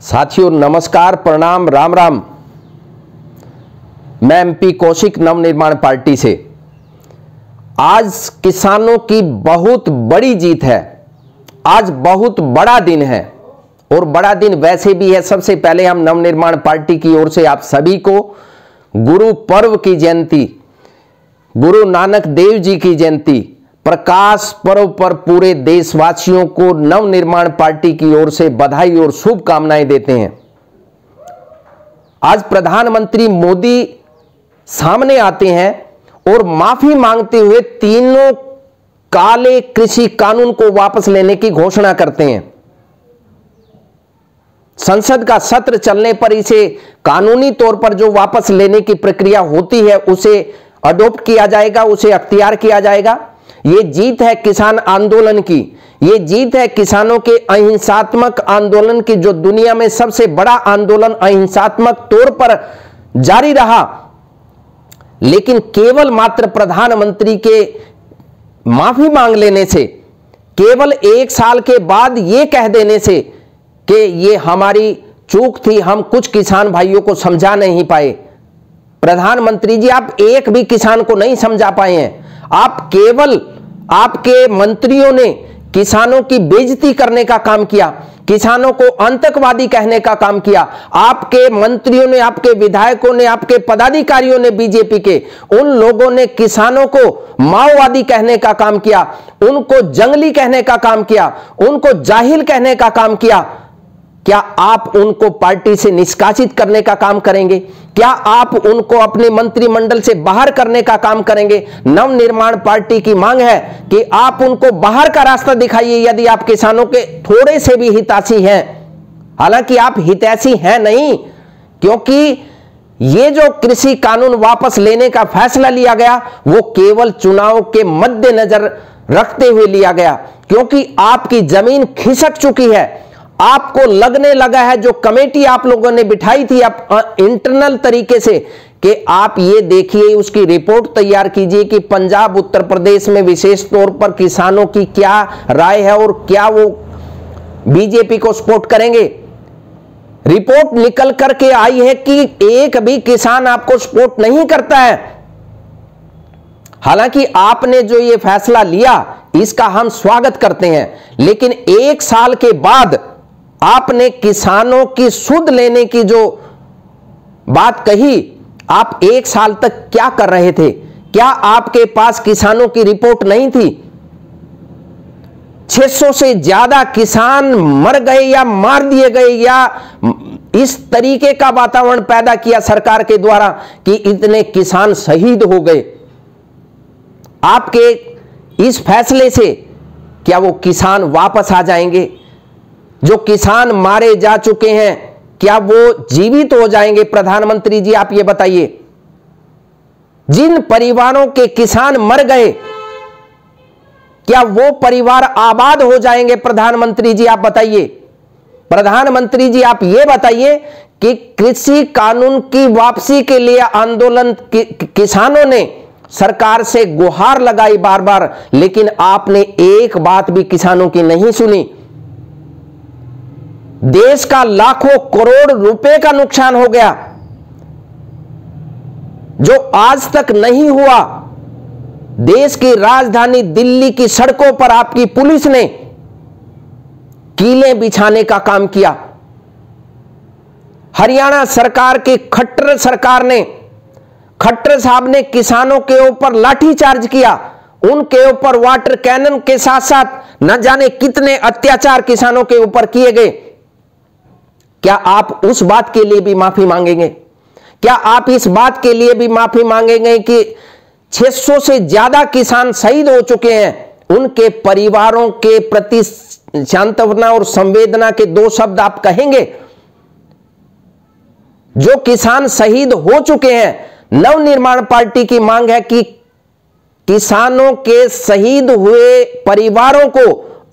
साथियों नमस्कार, प्रणाम, राम राम। मैं एमपी कौशिक नवनिर्माण पार्टी से। आज किसानों की बहुत बड़ी जीत है। आज बहुत बड़ा दिन है और बड़ा दिन वैसे भी है। सबसे पहले हम नवनिर्माण पार्टी की ओर से आप सभी को गुरु पर्व की जयंती, गुरु नानक देव जी की जयंती, प्रकाश पर्व पर पूरे देशवासियों को नवनिर्माण पार्टी की ओर से बधाई और शुभकामनाएं देते हैं। आज प्रधानमंत्री मोदी सामने आते हैं और माफी मांगते हुए तीनों काले कृषि कानून को वापस लेने की घोषणा करते हैं। संसद का सत्र चलने पर इसे कानूनी तौर पर जो वापस लेने की प्रक्रिया होती है उसे अडॉप्ट किया जाएगा, उसे अख्तियार किया जाएगा। ये जीत है किसान आंदोलन की, ये जीत है किसानों के अहिंसात्मक आंदोलन की। जो दुनिया में सबसे बड़ा आंदोलन अहिंसात्मक तौर पर जारी रहा, लेकिन केवल मात्र प्रधानमंत्री के माफी मांग लेने से, केवल 1 साल के बाद यह कह देने से कि ये हमारी चूक थी, हम कुछ किसान भाइयों को समझा नहीं पाए। प्रधानमंत्री जी, आप एक भी किसान को नहीं समझा पाए हैं। आप केवल, आपके मंत्रियों ने किसानों की बेइज्जती करने का काम किया, किसानों को आतंकवादी कहने का काम किया। आपके मंत्रियों ने, आपके विधायकों ने, आपके पदाधिकारियों ने, बीजेपी के उन लोगों ने किसानों को माओवादी कहने का काम किया, उनको जंगली कहने का काम किया, उनको जाहिल कहने का काम किया। क्या आप उनको पार्टी से निष्कासित करने का काम करेंगे? क्या आप उनको अपने मंत्रिमंडल से बाहर करने का काम करेंगे? नवनिर्माण पार्टी की मांग है कि आप उनको बाहर का रास्ता दिखाइए यदि आप किसानों के थोड़े से भी हितैषी हैं। हालांकि आप हितैषी हैं नहीं, क्योंकि ये जो कृषि कानून वापस लेने का फैसला लिया गया वो केवल चुनाव के मद्देनजर रखते हुए लिया गया, क्योंकि आपकी जमीन खिसक चुकी है। आपको लगने लगा है, जो कमेटी आप लोगों ने बिठाई थी आप इंटरनल तरीके से, कि आप ये देखिए, उसकी रिपोर्ट तैयार कीजिए कि पंजाब, उत्तर प्रदेश में विशेष तौर पर किसानों की क्या राय है और क्या वो बीजेपी को सपोर्ट करेंगे। रिपोर्ट निकल करके आई है कि एक भी किसान आपको सपोर्ट नहीं करता है। हालांकि आपने जो ये फैसला लिया इसका हम स्वागत करते हैं, लेकिन 1 साल के बाद आपने किसानों की सुध लेने की जो बात कही, आप 1 साल तक क्या कर रहे थे? क्या आपके पास किसानों की रिपोर्ट नहीं थी? 600 से ज्यादा किसान मर गए या मार दिए गए, या इस तरीके का वातावरण पैदा किया सरकार के द्वारा कि इतने किसान शहीद हो गए। आपके इस फैसले से क्या वो किसान वापस आ जाएंगे? जो किसान मारे जा चुके हैं, क्या वो जीवित हो जाएंगे? प्रधानमंत्री जी, आप ये बताइए। जिन परिवारों के किसान मर गए, क्या वो परिवार आबाद हो जाएंगे? प्रधानमंत्री जी, आप बताइए। प्रधानमंत्री जी, आप ये बताइए कि कृषि कानून की वापसी के लिए आंदोलन किसानों ने सरकार से गुहार लगाई बार बार, लेकिन आपने एक बात भी किसानों की नहीं सुनी। देश का लाखों करोड़ रुपए का नुकसान हो गया, जो आज तक नहीं हुआ। देश की राजधानी दिल्ली की सड़कों पर आपकी पुलिस ने कीलें बिछाने का काम किया। हरियाणा सरकार की खट्टर सरकार ने, खट्टर साहब ने किसानों के ऊपर लाठीचार्ज किया, उनके ऊपर वाटर कैनन के साथ साथ न जाने कितने अत्याचार किसानों के ऊपर किए गए। क्या आप उस बात के लिए भी माफी मांगेंगे? क्या आप इस बात के लिए भी माफी मांगेंगे कि 600 से ज्यादा किसान शहीद हो चुके हैं, उनके परिवारों के प्रति सांत्वना और संवेदना के 2 शब्द आप कहेंगे? जो किसान शहीद हो चुके हैं, नवनिर्माण पार्टी की मांग है कि किसानों के शहीद हुए परिवारों को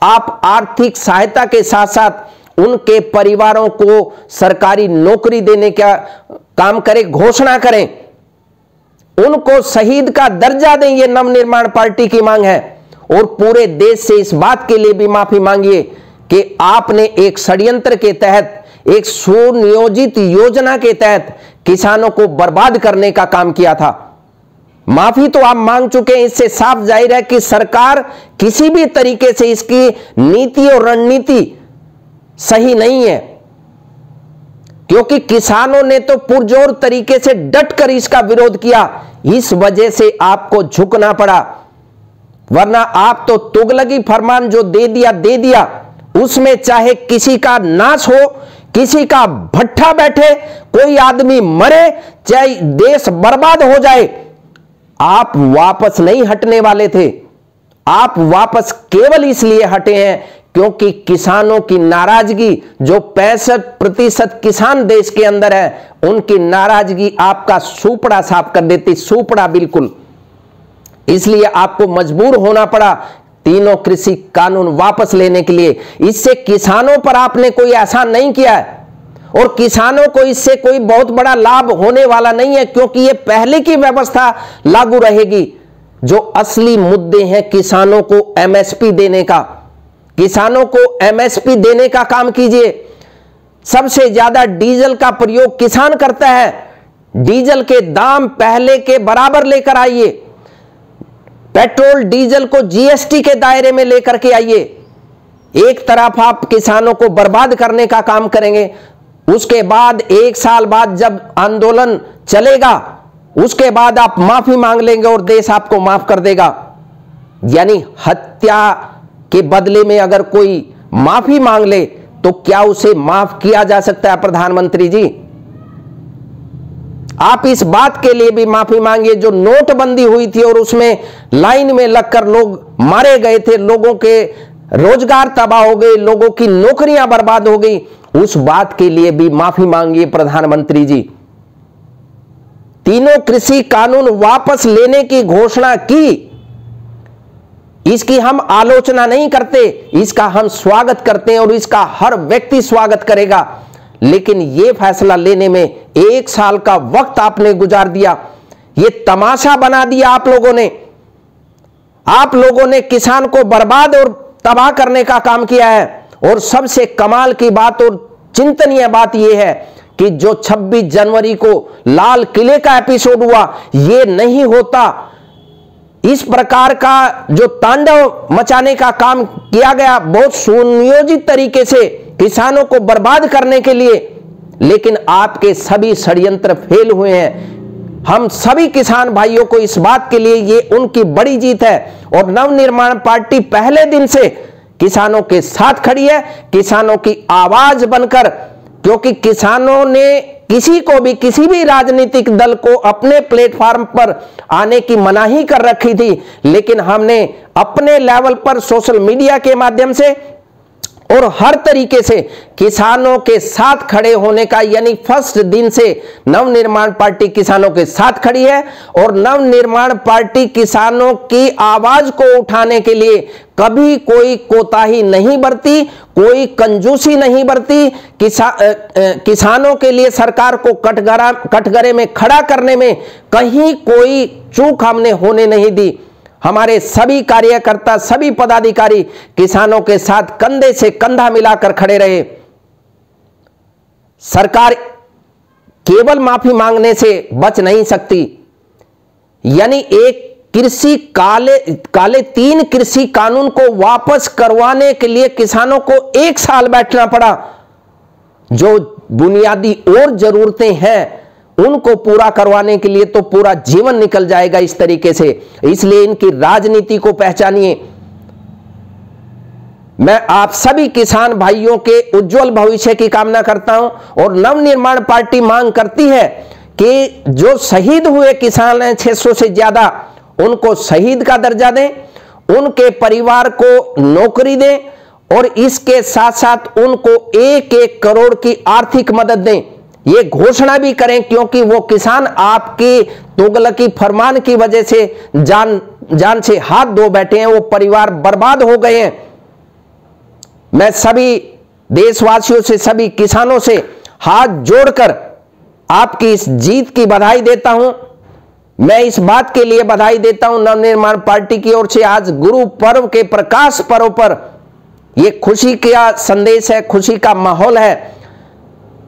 आप आर्थिक सहायता के साथ साथ उनके परिवारों को सरकारी नौकरी देने का काम करें, घोषणा करें, उनको शहीद का दर्जा दें। ये नवनिर्माण पार्टी की मांग है। और पूरे देश से इस बात के लिए भी माफी मांगिए कि आपने एक षड्यंत्र के तहत, एक सुनियोजित योजना के तहत किसानों को बर्बाद करने का काम किया था। माफी तो आप मांग चुके हैं, इससे साफ जाहिर है कि सरकार किसी भी तरीके से इसकी नीति और रणनीति सही नहीं है, क्योंकि किसानों ने तो पुरजोर तरीके से डटकर इसका विरोध किया। इस वजह से आपको झुकना पड़ा, वरना आप तो तुगलकी फरमान जो दे दिया, उसमें चाहे किसी का नाश हो, किसी का भट्ठा बैठे, कोई आदमी मरे, चाहे देश बर्बाद हो जाए, आप वापस नहीं हटने वाले थे। आप वापस केवल इसलिए हटे हैं क्योंकि किसानों की नाराजगी, जो 65% किसान देश के अंदर है, उनकी नाराजगी आपका सुपड़ा साफ कर देती, सुपड़ा बिल्कुल। इसलिए आपको मजबूर होना पड़ा तीनों कृषि कानून वापस लेने के लिए। इससे किसानों पर आपने कोई एहसान नहीं किया है और किसानों को इससे कोई बहुत बड़ा लाभ होने वाला नहीं है, क्योंकि ये पहले की व्यवस्था लागू रहेगी। जो असली मुद्दे हैं किसानों को एमएसपी देने का, किसानों को एमएसपी देने का काम कीजिए। सबसे ज्यादा डीजल का प्रयोग किसान करता है, डीजल के दाम पहले के बराबर लेकर आइए, पेट्रोल डीजल को जीएसटी के दायरे में लेकर के आइए। एक तरफ आप किसानों को बर्बाद करने का काम करेंगे, उसके बाद 1 साल बाद जब आंदोलन चलेगा, उसके बाद आप माफी मांग लेंगे और देश आपको माफ कर देगा। यानी हत्या के बदले में अगर कोई माफी मांग ले तो क्या उसे माफ किया जा सकता है? प्रधानमंत्री जी, आप इस बात के लिए भी माफी मांगिए, जो नोटबंदी हुई थी और उसमें लाइन में लगकर लोग मारे गए थे, लोगों के रोजगार तबाह हो गए, लोगों की नौकरियां बर्बाद हो गई, उस बात के लिए भी माफी मांगिए प्रधानमंत्री जी। तीनों कृषि कानून वापस लेने की घोषणा की, इसकी हम आलोचना नहीं करते, इसका हम स्वागत करते हैं और इसका हर व्यक्ति स्वागत करेगा। लेकिन यह फैसला लेने में 1 साल का वक्त आपने गुजार दिया, यह तमाशा बना दिया आप लोगों ने किसान को बर्बाद और तबाह करने का काम किया है। और सबसे कमाल की बात और चिंतनीय बात यह है कि जो 26 जनवरी को लाल किले का एपिसोड हुआ, यह नहीं होता, इस प्रकार का जो तांडव मचाने का काम किया गया बहुत सुनियोजित तरीके से किसानों को बर्बाद करने के लिए, लेकिन आपके सभी षड्यंत्र फेल हुए हैं। हम सभी किसान भाइयों को इस बात के लिए ये उनकी बड़ी जीत है और नवनिर्माण पार्टी पहले दिन से किसानों के साथ खड़ी है, किसानों की आवाज बनकर, क्योंकि किसानों ने किसी को भी, किसी भी राजनीतिक दल को अपने प्लेटफॉर्म पर आने की मनाही कर रखी थी, लेकिन हमने अपने लेवल पर सोशल मीडिया के माध्यम से और हर तरीके से किसानों के साथ खड़े होने का, यानी फर्स्ट दिन से नवनिर्माण पार्टी किसानों के साथ खड़ी है और नवनिर्माण पार्टी किसानों की आवाज को उठाने के लिए कभी कोई कोताही नहीं बरती, कोई कंजूसी नहीं बरती। किसानों के लिए सरकार को कटघरे में खड़ा करने में कहीं कोई चूक हमने होने नहीं दी। हमारे सभी कार्यकर्ता, सभी पदाधिकारी किसानों के साथ कंधे से कंधा मिलाकर खड़े रहे। सरकार केवल माफी मांगने से बच नहीं सकती, यानी एक काले 3 कृषि कानून को वापस करवाने के लिए किसानों को 1 साल बैठना पड़ा। जो बुनियादी और जरूरतें हैं उनको पूरा करवाने के लिए तो पूरा जीवन निकल जाएगा इस तरीके से। इसलिए इनकी राजनीति को पहचानिए। मैं आप सभी किसान भाइयों के उज्जवल भविष्य की कामना करता हूं और नवनिर्माण पार्टी मांग करती है कि जो शहीद हुए किसान हैं 600 से ज्यादा, उनको शहीद का दर्जा दें, उनके परिवार को नौकरी दें और इसके साथ साथ उनको 1-1 करोड़ की आर्थिक मदद दें। ये घोषणा भी करें, क्योंकि वो किसान आपकी तुगलकी फरमान की वजह से जान से हाथ धो बैठे हैं, वो परिवार बर्बाद हो गए हैं। मैं सभी देशवासियों से, सभी किसानों से हाथ जोड़कर आपकी इस जीत की बधाई देता हूं। मैं इस बात के लिए बधाई देता हूं नवनिर्माण पार्टी की ओर से, आज गुरु पर्व के प्रकाश पर्व पर ये खुशी का संदेश है, खुशी का माहौल है,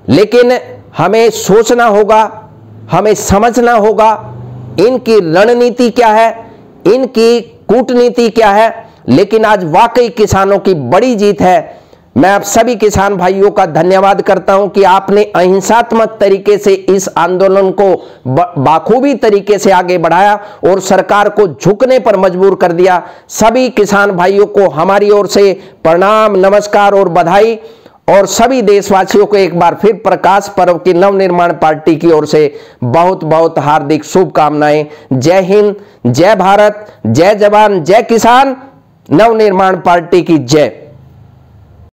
लेकिन हमें सोचना होगा, हमें समझना होगा इनकी रणनीति क्या है, इनकी कूटनीति क्या है। लेकिन आज वाकई किसानों की बड़ी जीत है। मैं आप सभी किसान भाइयों का धन्यवाद करता हूं कि आपने अहिंसात्मक तरीके से इस आंदोलन को बाखूबी तरीके से आगे बढ़ाया और सरकार को झुकने पर मजबूर कर दिया। सभी किसान भाइयों को हमारी ओर से प्रणाम, नमस्कार और बधाई, और सभी देशवासियों को एक बार फिर प्रकाश पर्व की नवनिर्माण पार्टी की ओर से बहुत बहुत हार्दिक शुभकामनाएं। जय हिंद, जय भारत, जय जवान, जय किसान, नवनिर्माण पार्टी की जय।